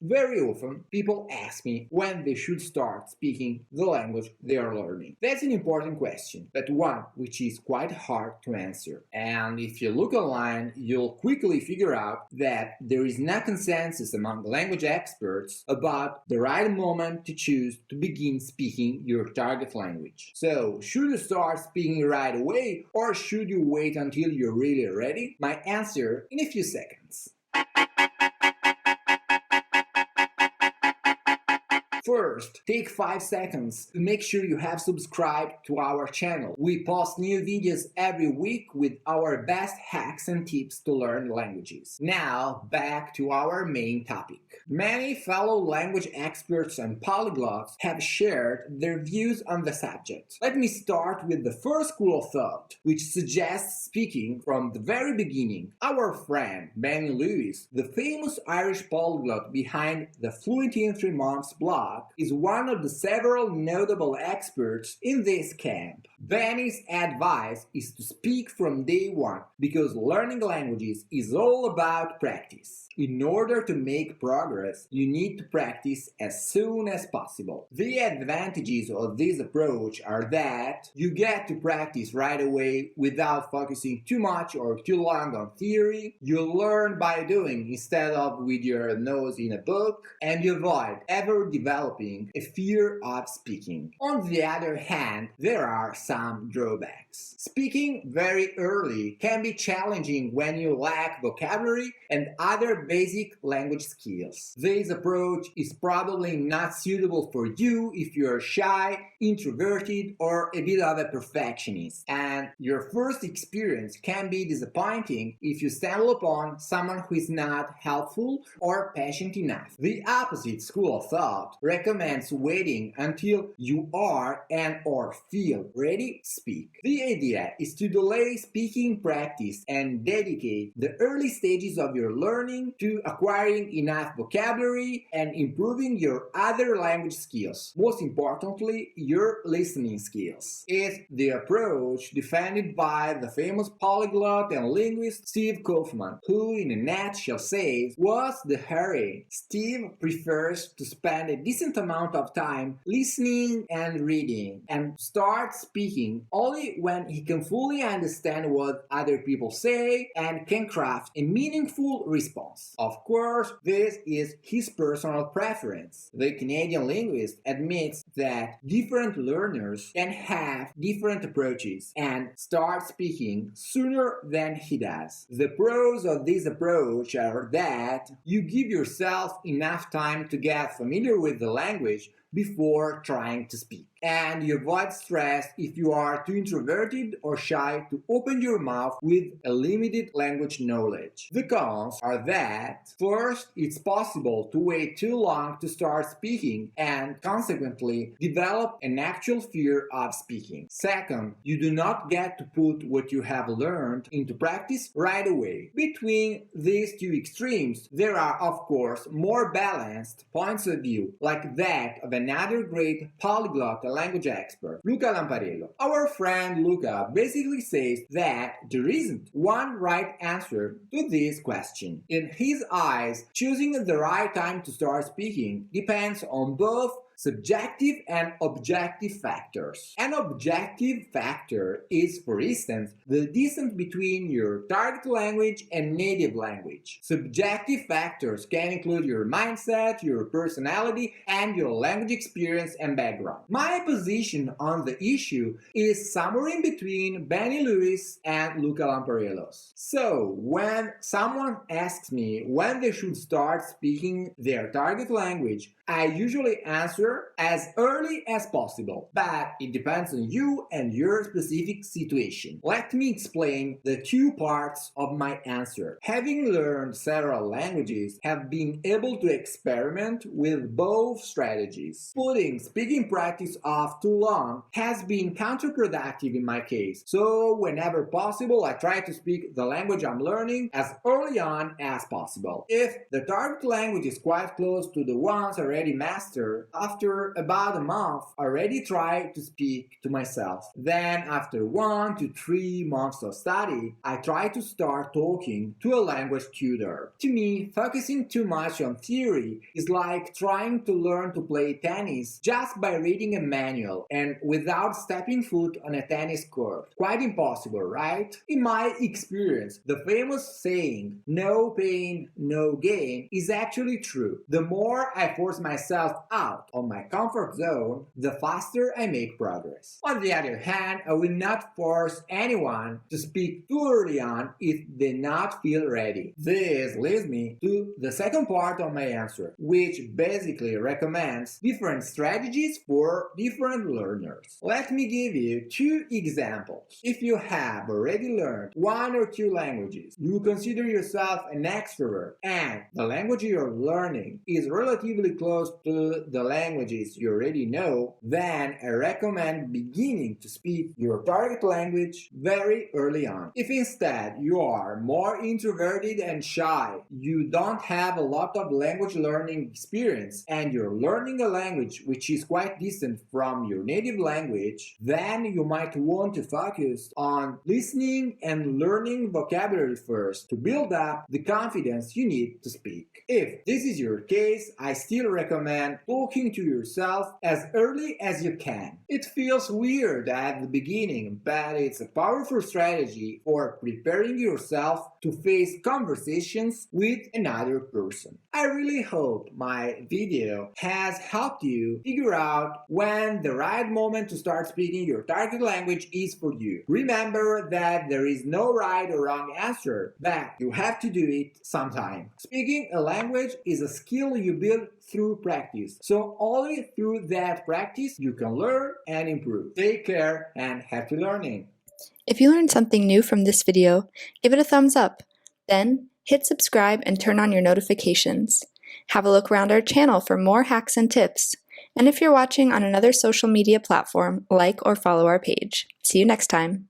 Very often, people ask me when they should start speaking the language they are learning. That's an important question, but one which is quite hard to answer. And if you look online, you'll quickly figure out that there is no consensus among language experts about the right moment to choose to begin speaking your target language. So, should you start speaking right away, or should you wait until you're really ready? My answer in a few seconds. First, take 5 seconds to make sure you have subscribed to our channel. We post new videos every week with our best hacks and tips to learn languages. Now, back to our main topic. Many fellow language experts and polyglots have shared their views on the subject. Let me start with the first school of thought, which suggests speaking from the very beginning. Our friend Benny Lewis, the famous Irish polyglot behind the Fluent in 3 Months blog, is one of the several notable experts in this camp. Benny's advice is to speak from day one because learning languages is all about practice. In order to make progress, you need to practice as soon as possible. The advantages of this approach are that you get to practice right away without focusing too much or too long on theory, you learn by doing instead of with your nose in a book, and you avoid ever developing a fear of speaking. On the other hand, there are some drawbacks. Speaking very early can be challenging when you lack vocabulary and other basic language skills. This approach is probably not suitable for you if you're shy, introverted, or a bit of a perfectionist, and your first experience can be disappointing if you stumble upon someone who is not helpful or patient enough. The opposite school of thought recommends waiting until you are and or feel ready to speak. The idea is to delay speaking practice and dedicate the early stages of your learning to acquiring enough vocabulary and improving your other language skills. Most importantly, your listening skills. It's the approach defended by the famous polyglot and linguist Steve Kaufman, who in a nutshell says, "What's the hurry?" Steve prefers to spend a decent amount of time listening and reading, and start speaking only when he can fully understand what other people say and can craft a meaningful response. Of course, this is his personal preference. The Canadian linguist admits that different learners can have different approaches and start speaking sooner than he does. The pros of this approach are that you give yourself enough time to get familiar with the language before trying to speak, and you avoid stress if you are too introverted or shy to open your mouth with a limited language knowledge. The cons are that, first, it's possible to wait too long to start speaking and consequently develop an actual fear of speaking. Second, you do not get to put what you have learned into practice right away. Between these two extremes, there are, of course, more balanced points of view, like that of another great polyglot language expert, Luca Lamparello. Our friend Luca basically says that there isn't one right answer to this question. In his eyes, choosing the right time to start speaking depends on both subjective and objective factors. An objective factor is, for instance, the distance between your target language and native language. Subjective factors can include your mindset, your personality, and your language experience and background. My position on the issue is somewhere in between Benny Lewis and Luca Lamparello's. So, when someone asks me when they should start speaking their target language, I usually answer as early as possible, but it depends on you and your specific situation. Let me explain the two parts of my answer. Having learned several languages, have been able to experiment with both strategies. Putting speaking practice off too long has been counterproductive in my case, so whenever possible I try to speak the language I'm learning as early on as possible. If the target language is quite close to the ones already mastered, of after about a month, I already try to speak to myself. Then after 1 to 3 months of study, I try to start talking to a language tutor. To me, focusing too much on theory is like trying to learn to play tennis just by reading a manual and without stepping foot on a tennis court. Quite impossible, right? In my experience, the famous saying, no pain, no gain, is actually true. The more I force myself out of my comfort zone, the faster I make progress. On the other hand, I will not force anyone to speak too early on if they not feel ready. This leads me to the second part of my answer, which basically recommends different strategies for different learners. Let me give you 2 examples. If you have already learned 1 or 2 languages, you consider yourself an extrovert, and the language you're learning is relatively close to the languages you already know, then I recommend beginning to speak your target language very early on. If instead you are more introverted and shy, you don't have a lot of language learning experience, and you're learning a language which is quite distant from your native language, then you might want to focus on listening and learning vocabulary first to build up the confidence you need to speak. If this is your case, I still recommend talking to yourself as early as you can. It feels weird at the beginning, but it's a powerful strategy for preparing yourself to face conversations with another person. I really hope my video has helped you figure out when the right moment to start speaking your target language is for you. Remember that there is no right or wrong answer, but you have to do it sometime. Speaking a language is a skill you build through practice, so only through that practice you can learn and improve. Take care and happy learning! If you learned something new from this video, give it a thumbs up. Then, hit subscribe and turn on your notifications. Have a look around our channel for more hacks and tips. And if you're watching on another social media platform, like or follow our page. See you next time.